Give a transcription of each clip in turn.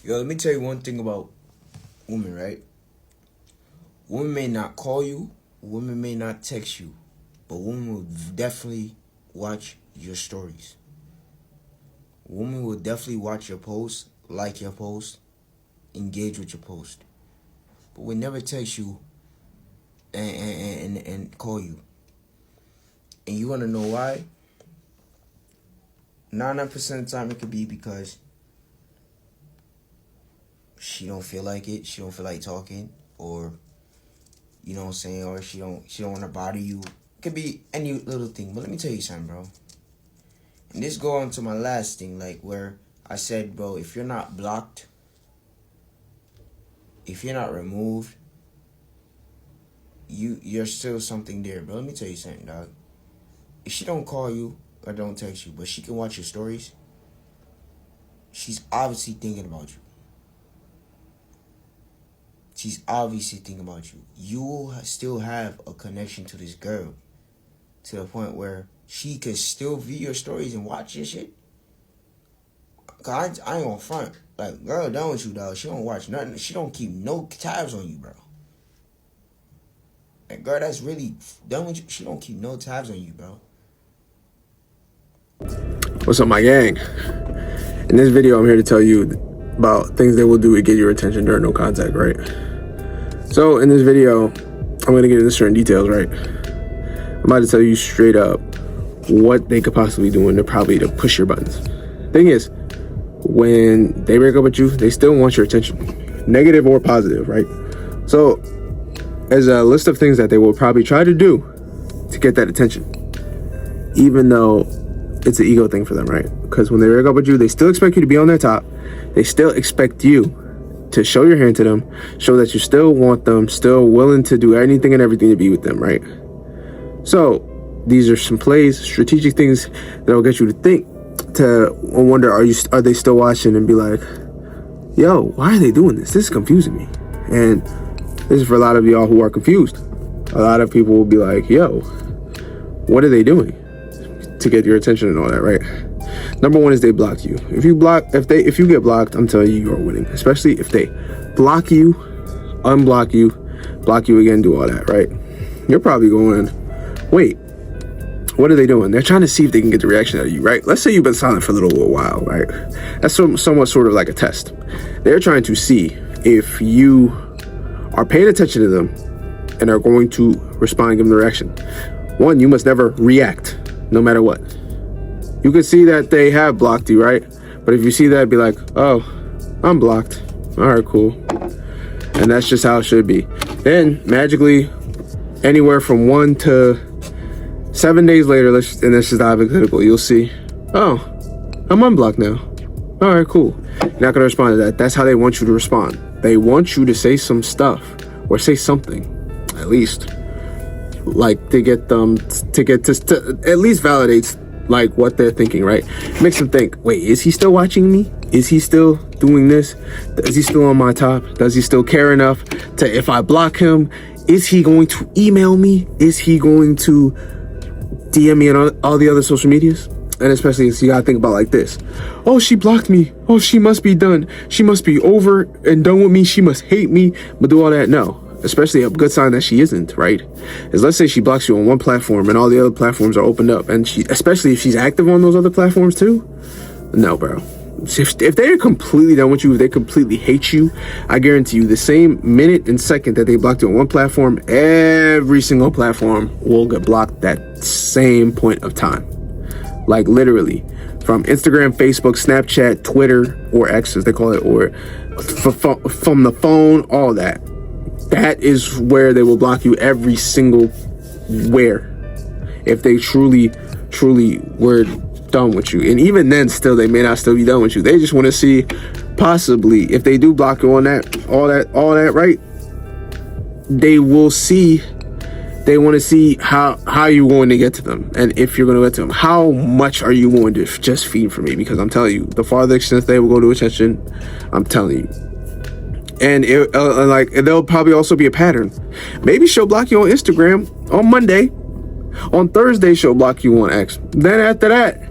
Yo, let me tell you one thing about women, right? Women may not call you, women may not text you, but women will definitely watch your stories. Women will definitely watch your posts, like your post, engage with your post. But we never text you and call you. And you want to know why? 99% of the time it could be because she don't feel like it, she don't feel like talking, or you know what I'm saying, or she don't want to bother you. It could be any little thing. But let me tell you something, bro. And this go on to my last thing, like where I said, bro, if you're not blocked, if you're not removed, you're still something there, bro. Let me tell you something, dog. If she don't call you or don't text you, but she can watch your stories, she's obviously thinking about you. She's obviously thinking about you. You will still have a connection to this girl to the point where she could still view your stories and watch your shit. Cause I ain't gonna front. Like, girl done with you, dog. She don't watch nothing. She don't keep no tabs on you, bro. Like, girl, that's really done with you. She don't keep no tabs on you, bro. What's up, my gang? In this video, I'm here to tell you about things they will do to get your attention during no contact, right? So in this video, I'm going to get into certain details, right? I'm about to tell you straight up what they could possibly do, and they're probably to push your buttons. Thing is, when they break up with you, they still want your attention, negative or positive, right? So there's a list of things that they will probably try to do to get that attention, even though it's an ego thing for them, right? Because when they break up with you, they still expect you to be on their top. They still expect you to show your hand to them, show that you still want them, still willing to do anything and everything to be with them, right? So these are some plays, strategic things that will get you to think, to wonder, are they still watching, and be like, yo, why are they doing this? This is confusing me. And this is for a lot of y'all who are confused. A lot of people will be like, yo, what are they doing to get your attention and all that, right? Number one is they blocked you. If you get blocked, I'm telling you, you're winning. Especially if they block you, unblock you, block you again, do all that, right? You're probably going, wait, what are they doing? They're trying to see if they can get the reaction out of you, right? Let's say you've been silent for a little while, right? That's somewhat sort of like a test. They're trying to see if you are paying attention to them and are going to respond and give them the reaction. One, you must never react, no matter what. You can see that they have blocked you, right? But if you see that, be like, oh, I'm blocked. All right, cool. And that's just how it should be. Then magically, anywhere from 1 to 7 days later, and this is hypothetical, you'll see, oh, I'm unblocked now. All right, cool. You're not gonna respond to that. That's how they want you to respond. They want you to say some stuff or say something, at least, like to get them to at least validates like what they're thinking, right? Makes them think, wait, is he still watching me? Is he still doing this? Is he still on my top? Does he still care enough to, if I block him, is he going to email me? Is he going to DM me on all the other social medias? And especially if you gotta think about like this. Oh, she blocked me. Oh, she must be done. She must be over and done with me. She must hate me. But do all that? No. Especially a good sign that she isn't, right? Is, let's say she blocks you on one platform and all the other platforms are opened up, and especially if she's active on those other platforms too. No, bro. If they're completely done with you, if they completely hate you, I guarantee you the same minute and second that they blocked you on one platform, every single platform will get blocked that same point of time. Like literally, from Instagram, Facebook, Snapchat, Twitter, or X as they call it, or from the phone, all that. That is where they will block you every single where. If they truly were done with you. And even then, still, they may not still be done with you. They just want to see, possibly, if they do block you on that, all that, right? They will see, they want to see how you're going to get to them. And if you're going to get to them, how much are you going to just feed for me? Because I'm telling you, the farther extent they will go to attention, I'm telling you. And there'll probably also be a pattern. Maybe she'll block you on Instagram on Monday. On Thursday, she'll block you on X. Then after that,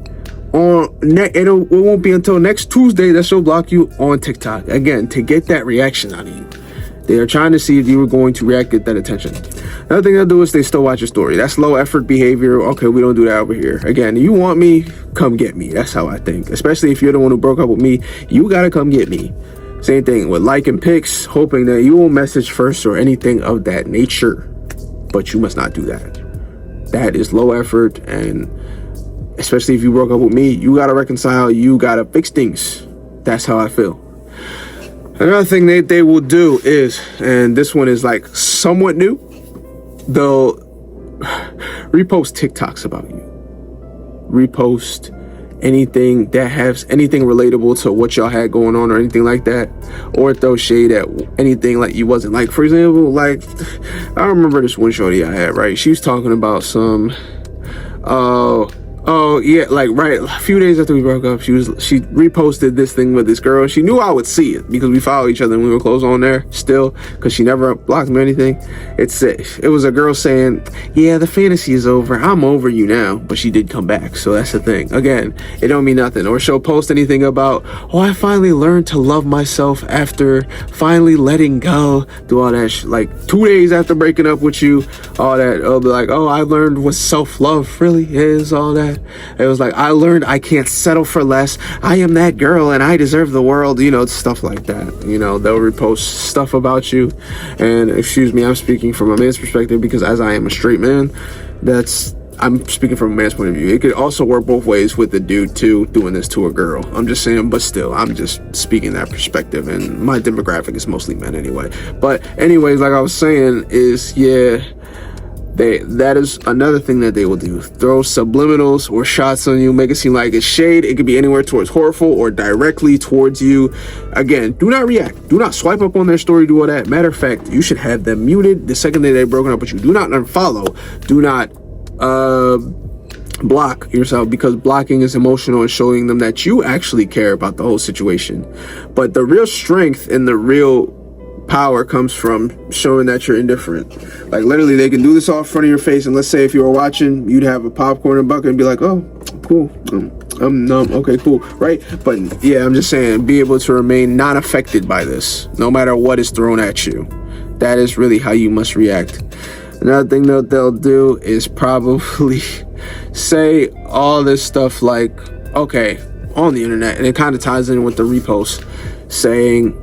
it won't be until next Tuesday that she'll block you on TikTok. Again, to get that reaction out of you. They are trying to see if you were going to react, get that attention. Another thing they'll do is they still watch your story. That's low effort behavior. Okay, we don't do that over here. Again, you want me, come get me. That's how I think. Especially if you're the one who broke up with me, you gotta come get me. Same thing with liking pics, hoping that you will message first or anything of that nature. But you must not do that. That is low effort, and especially if you broke up with me, you gotta reconcile, you gotta fix things. That's how I feel. Another thing they will do is, and this one is like somewhat new, they'll repost TikToks about you. Repost anything that has anything relatable to what y'all had going on or anything like that, or throw shade at anything like you wasn't. Like, for example, like, I remember this one shorty I had, right? She was talking about some, oh yeah, like right a few days after we broke up, she reposted this thing with this girl. She knew I would see it because we follow each other and we were close on there still, because she never blocked me or anything. It was a girl saying, yeah, the fantasy is over, I'm over you now, but she did come back. So that's the thing. Again, it don't mean nothing. Or she'll post anything about, oh, I finally learned to love myself after finally letting go, do all that like 2 days after breaking up with you, all that. It'll be like, oh, I learned what self-love really is, all that. It was like, I learned I can't settle for less. I am that girl and I deserve the world, stuff like that. They'll repost stuff about you. And excuse me, I'm speaking from a man's perspective because as I am a straight man, I'm speaking from a man's point of view. It could also work both ways with the dude too, doing this to a girl. I'm just saying, but still, I'm just speaking that perspective, and my demographic is mostly men anyway. But anyways, like I was saying, is yeah, that is another thing that they will do. Throw subliminals or shots on you, make it seem like it's shade. It could be anywhere towards hurtful or directly towards you. Again, do not react. Do not swipe up on their story, do all that. Matter of fact, you should have them muted the second that they've broken up with you. Do not unfollow. Do not block yourself, because blocking is emotional and showing them that you actually care about the whole situation. But the real strength and the real power comes from showing that you're indifferent. Like, literally, they can do this all in front of your face, and let's say if you were watching, you'd have a popcorn and bucket and be like, oh, cool, I'm numb, okay, cool, right? But yeah, I'm just saying, be able to remain not affected by this, no matter what is thrown at you. That is really how you must react. Another thing that they'll do is probably say all this stuff like, okay, on the internet, and it kind of ties in with the repost, saying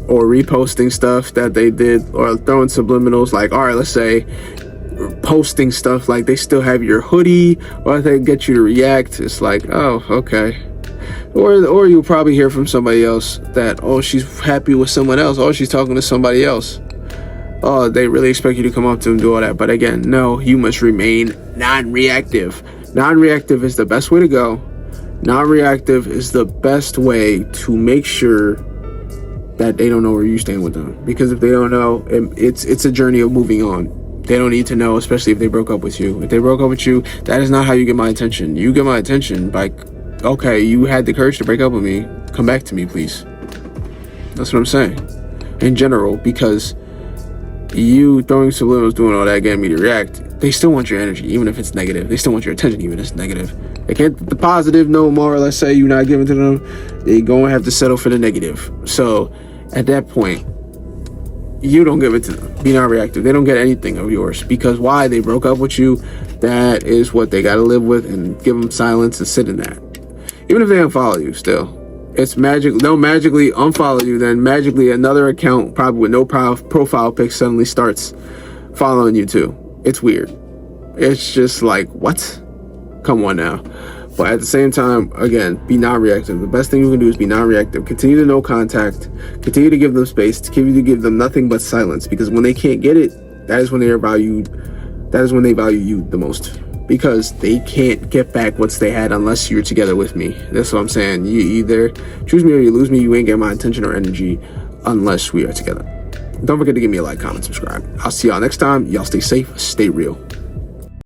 or reposting stuff that they did, or throwing subliminals like, all right, let's say posting stuff like they still have your hoodie, or they get you to react. It's like, oh, okay. Or you'll probably hear from somebody else that, oh, she's happy with someone else, oh, she's talking to somebody else. Oh, they really expect you to come up to them and do all that. But again, no, you must remain non-reactive. Non-reactive is the best way to go. Non-reactive is the best way to make sure that they don't know where you stand with them. Because if they don't know, it's a journey of moving on. They don't need to know, especially if they broke up with you. If they broke up with you, that is not how you get my attention. You get my attention by, okay, you had the courage to break up with me. Come back to me, please. That's what I'm saying. In general, because you throwing subliminals, doing all that, getting me to react, they still want your energy, even if it's negative. They still want your attention, even if it's negative. They can't the positive no more. Let's say you're not giving to them, they gonna have to settle for the negative. So at that point, you don't give it to them. Be non-reactive. They don't get anything of yours, because why? They broke up with you. That is what they got to live with, and give them silence and sit in that. Even if they unfollow you, still, it's magic. They'll magically unfollow you. Then magically another account, probably with no profile pic, suddenly starts following you too. It's weird. It's just like, what? Come on now. But at the same time, again, be non-reactive. The best thing you can do is be non-reactive. Continue to no contact. Continue to give them space. Continue to give them nothing but silence. Because when they can't get it, that is when they are valued. That is when they value you the most. Because they can't get back what they had unless you're together with me. That's what I'm saying. You either choose me or you lose me. You ain't get my attention or energy unless we are together. Don't forget to give me a like, comment, subscribe. I'll see y'all next time. Y'all stay safe, stay real.